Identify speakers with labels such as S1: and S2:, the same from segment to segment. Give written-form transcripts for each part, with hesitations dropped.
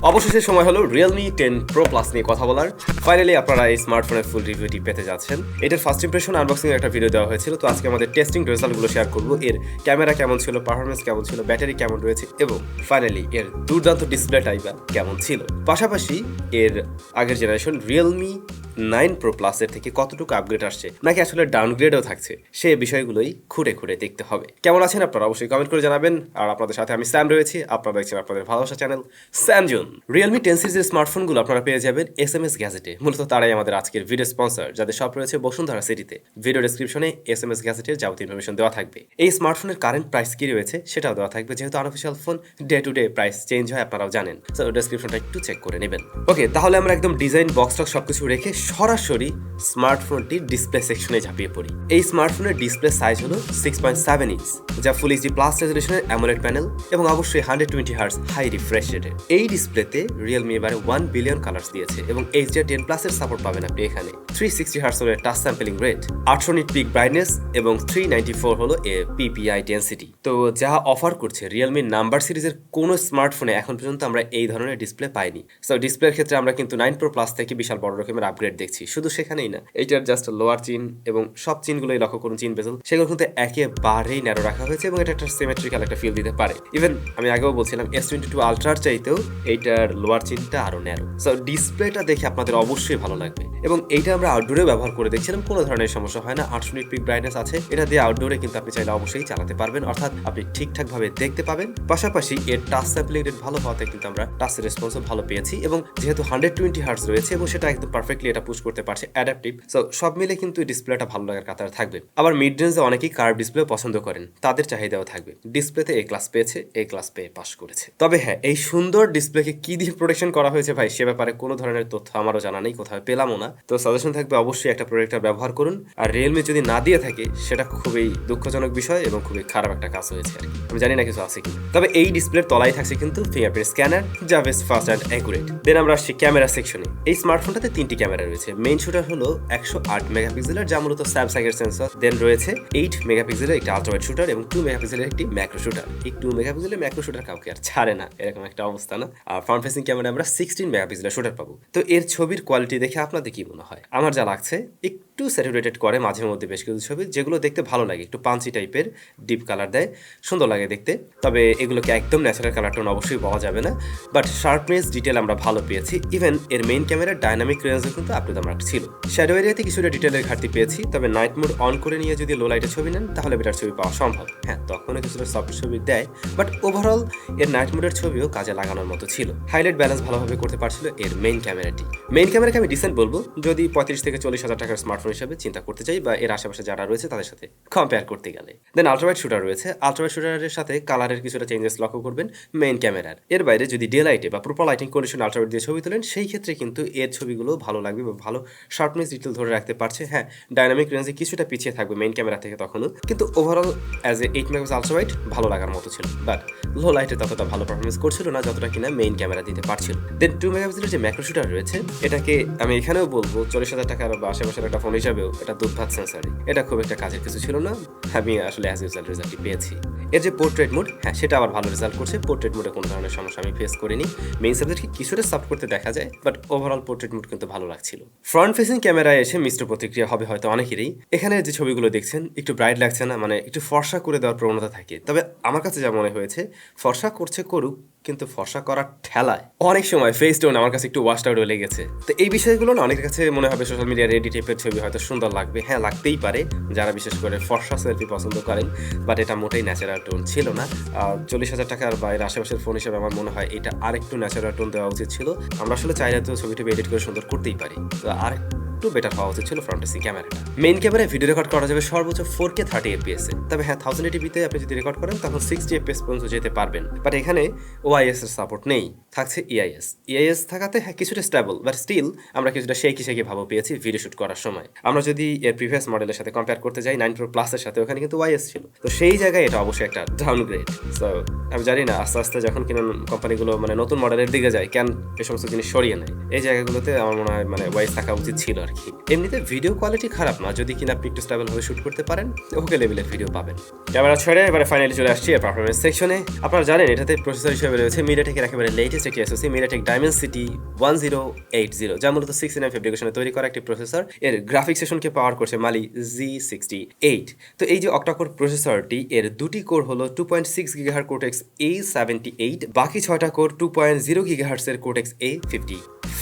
S1: অবশেষে সময় হলো Realme 10 Pro Plus নিয়ে কথা বলার। ফাইনালি আপনারা এই স্মার্টফোনের ফুল রিভিউটি পেতে যাচ্ছেন। এটার ফার্স্ট ইমপ্রেশন আনবক্সিং একটা ভিডিও দেওয়া হয়েছিল, তো আজকে আমাদের টেস্টিং রেজাল্টগুলো শেয়ার করব। এর ক্যামেরা কেমন ছিল, পারফরমেন্স কেমন ছিল, ব্যাটারি কেমন রয়েছে এবং ফাইনালি এর দুর্দান্ত ডিসপ্লে টাইপটা কেমন ছিল। পাশাপাশি এর আগের জেনারেশন Realme 9 Pro Plus এর থেকে কতটুকু আপগ্রেড আসছে নাকি আসলে ডাউনগ্রেডও থাকছে, সেই বিষয়গুলোই খুঁড়ে খুঁড়ে দেখতে হবে। কেমন আছেন আপনারা অবশ্যই কমেন্ট করে জানাবেন। আর আপনাদের সাথে আমি স্যাম রয়েছি, আপনারা দেখছেন আপনাদের ভালোবাসা চ্যানেল SamZone। Realme 10 সিরিজের স্মার্টফোনগুলো আপনারা পেয়ে যাবেন SMS গ্যাজেটে। মূলত তারাই আমাদের আজকের ভিডিও স্পন্সর, যাদের শপ রয়েছে বসুন্ধরা সিটিতে। ভিডিও ডেসক্রিপশনে SMS গ্যাজেটের যাবতীয় ইনফরমেশন দেওয়া থাকবে। এই স্মার্টফোনের কারেন্ট প্রাইস কি রয়েছে সেটাও দেওয়া থাকবে, যেহেতু unofficial phone day to day price change হয়, আপনারাও জানেন। সো ডেসক্রিপশনটা একটু চেক করে নেবেন। ওকে, তাহলে আমরা একদম ডিজাইন বক্স টক সবকিছু রেখে সরাসরি স্মার্টফোনটির ডিসপ্লে সেকশনে ঝাঁপিয়ে পড়ি। এই স্মার্টফোনের ডিসপ্লে সাইজ হলো 6.7 ইঞ্চ, যা ফুল এইচডি প্লাস রেজলিউশনের অ্যামোলেড প্যানেল এবং অবশ্যই 120 হার্টজ হাই রিফ্রেশ রেটের। এই ডিসপ্লেতে Realme এবারে 1 বিলিয়ন কালার্স দিয়েছে এবং HDR10 প্লাস এর সাপোর্ট পাবেন আপনি এখানে। 360 হার্টজ হলো touch sampling rate, 800 nit peak brightness এবং 394 হলো PPI ডেনসিটি। তো যা অফার করছে Realme নাম্বার সিরিজের কোনো স্মার্টফোনে এখন পর্যন্ত আমরা এই ধরনের ডিসপ্লে পাইনি। সো ডিসপ্লের ক্ষেত্রে আমরা কিন্তু 9 Pro Plus থেকে বিশাল বড় রকমের আপগ্রেড দেখছি। শুধু সেখানেই না, এইটার জাস্ট লোয়ার চিন এবং সব চিনগুলোই লক্ষ্য করুন, চিন বেজেল সেগুলো কিন্তু একেবারেই ন্যারো রাখা হয়েছে এবং এটা একটা সিমেট্রিক্যাল একটা ফিল দিতে পারে। ইভেন আমি আগেও বলছিলাম S22 আলট্রার চাইতেও এইটার লোয়ার চিনটা আরো ন্যারো। সো ডিসপ্লেটা দেখে আপনাদের অবশ্যই ভালো লাগবে এবং এইটা আমরা আউটডোরে ব্যবহার করে দেখছিলাম, কোনো ধরনের সমস্যা হয় না। 800 নিট পিক ব্রাইটনেস আছে, এটা দিয়ে আউটডোরে কিন্তু আপনি চাইলে অবশ্যই চালাতে পারবেন, অর্থাৎ আপনি ঠিকঠাক ভাবে দেখতে পাবেন। পাশাপাশি এর টাচ স্যাম্পলিং রেট ভালো হওয়াতে কিন্তু আমরা টাচ রেসপন্সও ভালো পেয়েছি এবং যেহেতু 120 হার্টজ রয়েছে এবং সেটা একদম পারফেক্টলি এটা পুশ করতে পারছে, অ্যাডাপটিভ। সো সব মিলে কিন্তু ডিসপ্লেটা ভালো লাগার কাতার থাকবে। আবার মিড রেঞ্জে অনেকেই কার্ভ ডিসপ্লে পছন্দ করেন, তাদের চাহিদাও থাকবে। ডিসপ্লেতে A ক্লাস পেয়েছে, A ক্লাস পেয়ে পাস করেছে। তবে হ্যাঁ, এই সুন্দর ডিসপ্লেকে কি দিয়ে প্রোটেকশন করা হয়েছে ভাই, সে ব্যাপারে কোনো ধরনের তথ্য আমারও জানা নেই, কোথাও পেলামও না। তো সাজেশন থাকবে অবশ্যই একটা প্রোটেক্টর ব্যবহার করুন। আর Realme যদি না দিয়ে থাকে সেটা খুবই দুঃখজনক বিষয় এবং খুবই খারাপ একটা কাজ হয়েছে আর কি। আমি জানি না কিছু আছে কি। তবে এই ডিসপ্লের তলায় থাকছে কিন্তু ফিঙ্গারপ্রিন্ট স্ক্যানার, যা বেশ ফাস্ট অ্যান্ড অ্যাকুরেট। দেন আমরা আসছি ক্যামেরা সেকশনে। এই স্মার্টফোনটাতে 3টি ক্যামেরা রয়েছে। মেইন শুটার হলো 108 মেগাপিক্সেলের, যা মূলত স্যামসাংয়ের সেন্সর। দেন রয়েছে 8 মেগাপিক্সেলের একটি আলট্রাওয়াইড শুটার এবং 2 মেগাপিক্সেলের একটি ম্যাক্রো শুটার। এই 2 মেগাপিক্সেলের ম্যাক্রো শুটার কাউকে আর ছাড়ে না, এরকম একটা অবস্থা না। আর ফ্রন্ট ফেসিং ক্যামেরা আমরা 16 মেগাপিক্সেলের শুটার পাবো। তো এর ছবির কোয়ালিটি দেখে আপনাদের কি মনে হয়? আমার যা লাগছে, একটু স্যাচুরেটেড করে মাঝে মধ্যে বেশ কিছু ছবি, যেগুলো দেখতে ভালো লাগে, একটু পাঞ্চি টাইপের ডিপ কালার দেয়, সুন্দর লাগে দেখতে। তবে এগুলোকে একদম ন্যাচারাল কালার টোন অবশ্যই পাওয়া যাবে না, বাট শার্পনেস ডিটেল আমরা ভালো পেয়েছি। ইভেন এর মেইন ক্যামেরার ডাইনামিক রেঞ্জও কিন্তু আপ টু দ্য মার্ক ছিল। শ্যাডো এরিয়াতে কিছুটা ডিটেলের ঘাটতি পেয়েছি, তবে নাইট মোড অন করে নিয়ে যদি লো লাইটে ছবি নেন তাহলে বেটার ছবি পাওয়া সম্ভব। হ্যাঁ, তখনও কিছুটা সফট ছবি দেয়, বাট ওভারঅল এর নাইট মোডের ছবিও কাজে লাগানোর মতো ছিল। হাইলাইট ব্যালেন্স ভালোভাবে করতে পারছিল এর মেইন ক্যামেরাটি। মেইন ক্যামেরাকে আমি ডিসেন্ট বলবো, যদি 35 থেকে 40 হাজার টাকার স্মার্টফোন হিসেবে চিন্তা করতে চাই বা এর আশেপাশে যারা রয়েছে তাদের সাথে কম্পেয়ার করতে গেলে। দেন আলট্রাওয়াইড শুটার রয়েছে। আলট্রাওয়াইড শুটারের সাথে কালারের কিছুটা চেঞ্জেস লক্ষ্য করবেন মেইন ক্যামেরার। এর বাইরে যদি ডে লাইটে বা প্রপার লাইটিং কন্ডিশন আলট্রাওয়াইড দিয়ে ছবি তোলেন, সেই ক্ষেত্রে কিন্তু এর ছবিগুলো ভালো লাগবে বা ভালো শার্পনেস ডিটেল ধরে রাখতে পারছে। হ্যাঁ, ডাইনামিক রেঞ্জে কিছুটা পিছিয়ে থাকবে মেইন ক্যামেরা থেকে তখনও, কিন্তু overall as a 8 megapixel ultrawide ভালো লাগার মতো ছিল, বাট লো লাইটে ততটা ভালো পারফরমেন্স করছিল না যতটা কিনা মেইন ক্যামেরা দিতে পারছিল। দেন 2 মেগাপিক্সেলের যে ম্যাক্রো শুটার রয়েছে, এটাকে আমি এখানেও বলবো 40 হাজার টাকার বা আশেপাশের একটা ফোন হিসাবেও এটা দুধভাত সেন্সারি, এটা খুব একটা কাজের কিছু ছিল না। আমি আসলে অ্যাজ ইউজুয়াল রেজাল্টই পেয়েছি। এর যে পোর্ট্রেট মোড, হ্যাঁ সেটা আবার ভালো রেজাল্ট করছে। পোর্ট্রেট মোডে কোনো ধরনের সমস্যা আমি ফেস করিনি। মেইন সাবজেক্টকে কিছুটা সাপোর্ট করতে দেখা যায়, বাট ওভারঅল পোর্ট্রেট মোড কিন্তু ভালো লাগছিল। ফ্রন্ট ফেসিং ক্যামেরায় এসে মিশ্র প্রতিক্রিয়া হবে হয়তো অনেকেরই। এখানে যে ছবিগুলো দেখছেন একটু ব্রাইট লাগছে না, মানে একটু ফর্সা করে দেওয়ার প্রবণতা থাকে। তবে আমার কাছে যা মনে হয়েছে, ফর্সা করছে করুক, কিন্তু ফর্সা করার ঠেলায় অনেক সময় ফেস টোন আমার কাছে একটু ওয়াশড আউট হয়ে লেগেছে। তো এই বিষয়গুলো না অনেকের কাছে মনে হবে সোশ্যাল মিডিয়া রেডি টাইপের ছবি হয়তো সুন্দর লাগবে। হ্যাঁ, লাগতেই পারে যারা বিশেষ করে ফর্সা সেলফি পছন্দ করেন, বাট এটা মোটেই ন্যাচারাল টোন ছিল না। 40 হাজার টাকার বাইরে আশেপাশের ফোন হিসেবে আমার মনে হয় এটা আরেকটু ন্যাচারাল টোন দেওয়া উচিত ছিল। আমরা আসলে চাইলে তো ছবিটি এডিট করে সুন্দর করতেই পারি, তো একটু বেটার হওয়া উচিত ছিল ফ্রন্ট ফেসিং ক্যামেরাটা। মেইন ক্যামেরায় ভিডিও রেকর্ড করা যাবে সর্বোচ্চ 4K 30 FPS এ। তবে হ্যাঁ, 1080p আপনি যদি রেকর্ড করেন তখন 60 FPS পর্যন্ত যেতে পারবেন, বাট এখানে OIS এর সাপোর্ট নেই, থাকছে EIS থাকাতে হ্যাঁ কিছুটা স্টেবল, বাট স্টিল আমরা কিছুটা শেকি ভাবও পেয়েছি ভিডিও শুট করার সময়। আমরা যদি এর প্রিভিয়াস মডেলের সাথে কম্পেয়ার করতে যাই 9 Pro Plus এর সাথে, ওখানে কিন্তু OIS ছিল, তো সেই জায়গায় এটা অবশ্যই একটা ডাউনগ্রেড। সো আমি জানি না আস্তে আস্তে যখন কিনা কোম্পানিগুলো মানে নতুন মডেলের দিকে যায়, কেন এই সমস্ত জিনিস সরিয়ে নেয়, এই জায়গাগুলোতে আমার মনে হয় মানে OIS থাকা উচিত ছিল আর কি। এমনিতে ভিডিও কোয়ালিটি খারাপ না, যদি কিনা আপনি একটু স্টেবল ভাবে শুট করতে পারেন ওকে লেভেলের ভিডিও পাবেন। ক্যামেরা ছেড়ে এবারে ফাইনালি চলে আসছি এর পারফরমেন্স সেকশনে। আপনারা জানেন এটাতে প্রসেসর হিসেবে রয়েছে মিডিয়াটেকের একেবারে লেটেস্ট একটি এসওসি মিডিয়াটেক ডাইমেনসিটি 1080, যা মূলত 6nm ফেব্রিকেশনে তৈরি করা একটি প্রসেসর। এর গ্রাফিক সেশনকে পাওয়ার করছে মালি Z68। তো এই যে অক্টাকোর প্রসেসরটি, এর দুটি কোর হলো 2.6 GHz কোর্টেক্স A78, বাকি 6টা কোর 2.0 GHz এর Cortex A55।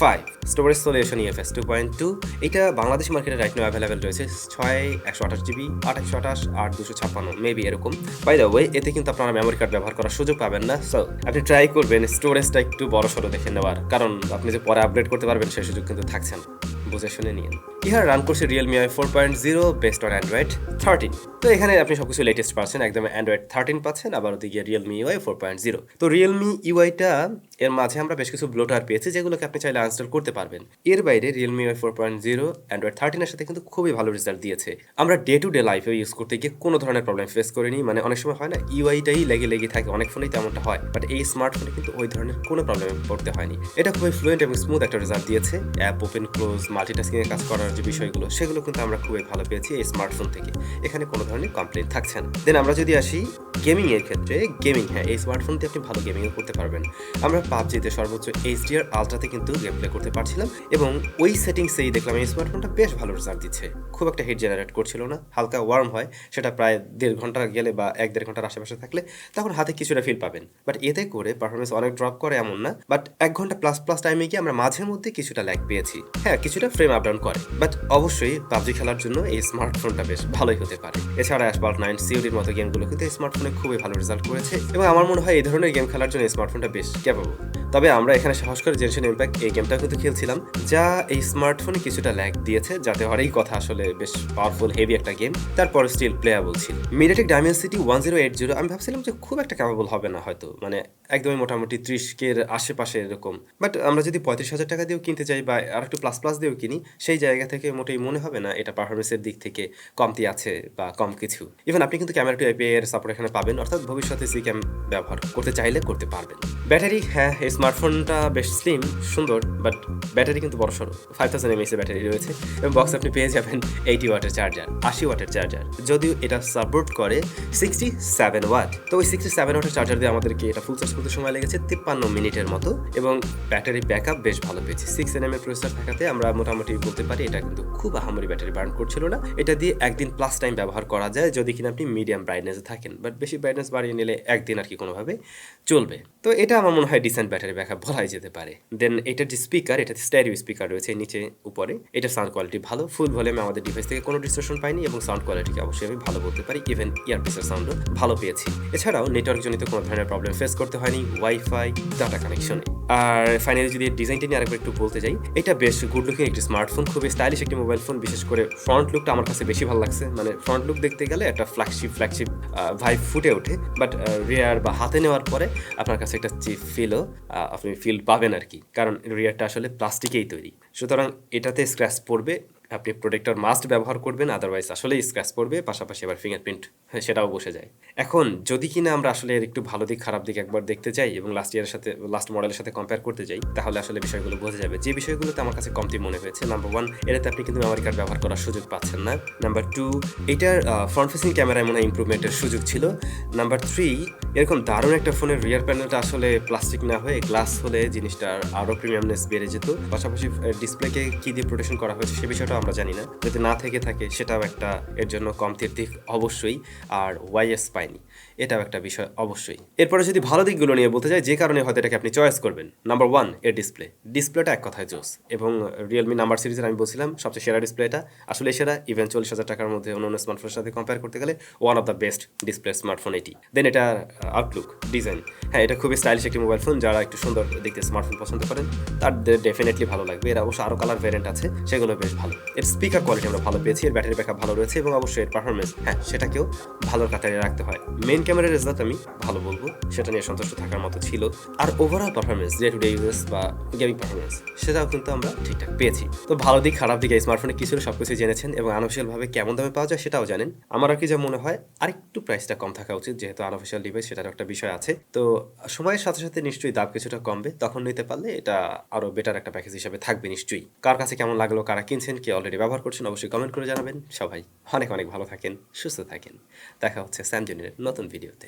S1: Storage solution EFS 2.2। এটা বাংলাদেশ মার্কেটে রাইট নাও অ্যাভেলেবেল রয়েছে 128GB, 828, 8256 মেবি এরকম। বাই দ্য ওয়ে, এতে কিন্তু আপনারা মেমোরি কার্ড ব্যবহার করার সুযোগ পাবেন না, সো আপনি ট্রাই করবেন স্টোরেজটা একটু বড় সড়ো দেখে নেওয়ার, কারণ আপনি যে পরে আপগ্রেড করতে পারবেন সেই সুযোগ কিন্তু থাকছে না, বুঝে শুনে নিন। ইহার রান করছে Realme UI 4.0 based on Android 13। তো এখানে আপনি সবকিছু লেটেস্ট পাচ্ছেন, একদম Android 13 পাচ্ছেন, আবার ওদিকে Realme UI 4.0। তো Realme UI-টা এর মাঝে আমরা বেশ কিছু ব্লোটার পেয়েছি যেগুলোকে আপনি চাইলে আনইনস্টল করতে পারবেন। এর বাইরে Realme UI 4.0 Android 13 এর সাথে কিন্তু খুবই ভালো রেজাল্ট দিয়েছে। আমরা ডে টু ডে লাইফে ইউজ করতে গিয়ে কোনো ধরনের প্রবলেম ফেস করিনি, মানে অনেক সময় হয় না UI-টাই লেগে থাকে, অনেক ফোনেই তেমনটা হয়, বাট এই স্মার্টফোনে কিন্তু ওই ধরনের কোনো প্রবলেমে পড়তে হয়নি। এটা খুবই ফ্লুয়েন্ট এবং স্মুথ একটা রেজাল্ট দিয়েছে। অ্যাপ ওপেন ক্লোজ মাল্টিটাস্কিং এর কাজ করার যে বিষয়গুলো সেগুলো কিন্তু আমরা খুবই ভালো পেয়েছি এই স্মার্টফোন থেকে, এখানে কোনো ধরনের কমপ্লেইন থাকছে না। দেন আমরা যদি আসি গেমিং এর ক্ষেত্রে, হ্যাঁ এই স্মার্টফোন দিয়ে আপনি ভালো গেমিংও করতে পারবেন। আমরা পাবজিতে সর্বোচ্চ HDR আলট্রাতে কিন্তু গেম প্লে করতে পারছিলাম, এবং ওই সেটিংসেই দেখলাম এই স্মার্টফোনটা বেশ ভালো রেজাল্ট দিচ্ছে, খুব একটা হিট জেনারেট করছিল না, হালকা ওয়ার্ম হয়, সেটা প্রায় 1.5 ঘন্টা গেলে বা 1-1.5 ঘন্টার আশেপাশে থাকলে তখন হাতে কিছুটা ফিল পাবেন, বাট এতে করে পারফরমেন্স অনেক ড্রপ করে এমন না, বাট 1 ঘন্টা প্লাস টাইমে গিয়ে আমরা মাঝে মধ্যে কিছুটা ল্যাগ পেয়েছি। হ্যাঁ কিছুটা ফ্রেম আপ ডাউন করে, বাট অবশ্যই পাবজি খেলার জন্য এই স্মার্টফোনটা বেশ ভালোই হতে পারে। এছাড়া Asphalt 9, COD'র মতো গেমগুলো কিন্তু এই স্মার্টফোনে খুবই ভালো রেজাল্ট করেছে, এবং আমার মনে হয় এই ধরনের গেম খেলার জন্য এই স্মার্টফোনটা বেশ ক্যাপেবল। তবে আমরা এখানে সাহস করে জেনশন ইম্প্যাক্ট এই গেমটা কিন্তু খেলছিলাম, যা এই স্মার্টফোনে কিছুটা ল্যাগ দিয়েছে, যাতে হরেই কথা আসলে বেশ পাওয়ারফুল হেভি একটা গেম, তারপর স্টিল প্লেয়াবল ছিল। মিডিয়াটেক ডাইমেনসিটি 1080 আমি ভাবছিলাম যে খুব একটা ক্যাপেবল হবে না হয়তো, মানে একদমই মোটামুটি 30K এর আশেপাশে এরকম, বাট আমরা যদি 35,000 টাকা দিয়েও কিনতে চাই বা আর একটু প্লাস দিয়েও কিনি, সেই জায়গা থেকে মোটেই মনে হবে না এটা পারফরমেন্সের দিক থেকে কমতি আছে বা কম কিছু। ইভেন আপনি কিন্তু ক্যামেরা টু API এর সাপোর্ট এখানে পাবেন, অর্থাৎ ভবিষ্যতে সি ক্যাম ব্যবহার করতে চাইলে করতে পারবেন। ব্যাটারি, হ্যাঁ এই স্মার্টফোনটা বেশ স্লিম সুন্দর, বাট ব্যাটারি কিন্তু বড়সড় 5000 mAh এর ব্যাটারি রয়েছে, এবং বক্সে আপনি পেয়ে যাবেন 80 ওয়াটের চার্জার, 80 ওয়াটের চার্জার, যদিও এটা সাপোর্ট করে 67 ওয়াট। তো ওই 67 ওয়াটের চার্জার দিয়ে আমাদেরকে এটা ফুল চার্জ করতে সময় লেগেছে 53 মিনিটের মতো, এবং ব্যাটারি ব্যাকআপ বেশ ভালো পেয়েছি। 6nm এর প্রসেসর থাকাতে আমরা মোটামুটি বলতে পারি এটা কিন্তু খুব আহামরি ব্যাটারি বার্ন করছিল না, এটা দিয়ে একদিন প্লাস টাইম ব্যবহার করা যায় যদি কিনা আপনি মিডিয়াম ব্রাইটনেসে থাকেন, বাট বেশি ব্রাইটনেস বাড়িয়ে নিলে একদিন আর কি কোনোভাবে চলবে। তো এটা আমার মনে হয় ডিসেন্ট ব্যাটারি ব্যাকআপ বলাই যেতে পারে। দেন এটার যে স্পিকার, এটাতে স্টেরিও স্পিকার রয়েছে নিচে উপরে, এটা সাউন্ড কোয়ালিটি ভালো, ফুল ভলিউমে আমাদের ডিভাইস থেকে কোনো ডিস্টরশন পাইনি, এবং সাউন্ড কোয়ালিটিকে অবশ্যই আমি ভালো বলতে পারি, ইভেন ইয়ারপিসের সাউন্ডও ভালো পেয়েছি। এছাড়াও নেটওয়ার্ক জনিত কোনো ধরনের প্রবলেম ফেস করতে হয়নি ওয়াইফাই ডাটা কানেকশনে। আর ফাইনালি যদি ডিজাইনটা নিয়ে আরেকবার একটু বলতে যাই, এটা বেশ গুড লুকিং একটি স্মার্টফোন, খুবই স্টাইলিশ একটি মোবাইল ফোন, বিশেষ করে ফ্রন্ট লুকটা আমার কাছে বেশি ভালো লাগছে, মানে ফ্রন্ট লুক দেখতে গেলে একটা ফ্ল্যাগশিপ ভাইব ফুটে ওঠে, বাট রিয়ার বা হাতে নেওয়ার পরে আপনার কাছে একটা চিপ ফিলও আপনি ফিল পাবেন আর কি, কারণ রিয়ারটা আসলে প্লাস্টিকেই তৈরি, সুতরাং এটাতে স্ক্র্যাচ পড়বে, আপনি প্রোটেক্টর মাস্ট ব্যবহার করবেন, আদারওয়াইজ আসলেই স্ক্র্যাচ পড়বে, পাশাপাশি আবার ফিঙ্গারপ্রিন্ট সেটাও বসে যায়। এখন যদি কিনা আমরা আসলে এর একটু ভালো দিক খারাপ দিক একবার দেখতে চাই এবং লাস্ট মডেলের সাথে কম্পেয়ার করতে যাই, তাহলে আসলে বিষয়গুলো বোঝা যাবে। যে বিষয়গুলোতে আমার কাছে কমতি মনে হয়েছে, নাম্বার 1 এটাতে আপনি কিন্তু মেমোরি কার্ড ব্যবহার করার সুযোগ পাচ্ছেন না। নাম্বার 2 এটার ফ্রন্ট ফেসিং ক্যামেরায় মনে হয় ইমপ্রুভমেন্টের সুযোগ ছিল। নাম্বার 3 এরকম দারুণ একটা ফোনের রিয়ার প্যানেলটা আসলে প্লাস্টিক না হয়ে গ্লাস হলে জিনিসটার আরও প্রিমিয়ামনেস বেড়ে যেত। পাশাপাশি ডিসপ্লেকে কী দিয়ে প্রোটেকশন করা হয়েছে সে বিষয়টা আমরা জানি না, যদি না থেকে থাকে সেটাও একটা এর জন্য কমতির দিক অবশ্যই। আর ওয়াইএস পাইনি, এটাও একটা বিষয় অবশ্যই। এরপরে যদি ভালো দিকগুলো নিয়ে বলতে চাই, যে কারণে হয়তো এটাকে আপনি চয়েস করবেন, নাম্বার 1 এর ডিসপ্লেটা এক কথায় জোস, এবং রিয়েলমি নাম্বার সিরিজের আমি বলছিলাম সবচেয়ে সেরা ডিসপ্লেটা, আসলে সেরা, ইভেন 40,000 টাকার মধ্যে অন্যান্য স্মার্টফোনের সাথে কম্পেয়ার করতে গেলে one of the best display smartphone এটি। দেন এটা আউটলুক ডিজাইন, হ্যাঁ এটা খুবই স্টাইলিশ একটি মোবাইল ফোন, যারা একটু সুন্দর দেখতে স্মার্টফোন পছন্দ করেন তাদের ডেফিনেটলি ভালো লাগবে। এর অবশ্য আরও কালার ভ্যারিয়েন্ট আছে, সেগুলো বেশ ভালো। এর স্পিকার কোয়ালিটি আমরা ভালো পেয়েছি, এর ব্যাটারি ব্যাকআপ ভালো রয়েছে, এবং অবশ্যই এর পারফরমেন্স, হ্যাঁ সেটাকেও ভালো কাতারে রাখতে হয়। মেইন ক্যামেরার রেজাল্ট আমি ভালো বলবো, সেটা নিয়ে সন্তুষ্ট থাকার মতো ছিল। আর overall performance, day to day usages বা গেমিং পারফরমেন্স, সেটাও কিন্তু আমরা ঠিকঠাক পেয়েছি। তো ভালো দিক খারাপ দিক এই স্মার্টফোনে কিছু সবকিছু জেনেছেন, এবং আনঅফিসিয়ালভাবে কেমন দামে পাওয়া যায় সেটাও জানেন। আমার আর কি যা মনে হয় আরেকটু প্রাইসটা কম থাকা উচিত, যেহেতু আনঅফিসিয়াল ডিভাইস, সেটার একটা বিষয় আছে। তো সময়ের সাথে সাথে নিশ্চয়ই দাম কিছুটা কমবে, তখন নিতে পারলে এটা আরো বেটার একটা প্যাকেজ হিসেবে থাকবে নিশ্চয়ই। কার কাছে কেমন লাগলো, কারা কিনছেন, কি অলরেডি ব্যবহার করছেন অবশ্যই কমেন্ট করে জানাবেন। সবাই অনেক অনেক ভালো থাকেন, সুস্থ থাকেন। দেখা হচ্ছে স্যামজনের নতুন ভিডিওতে।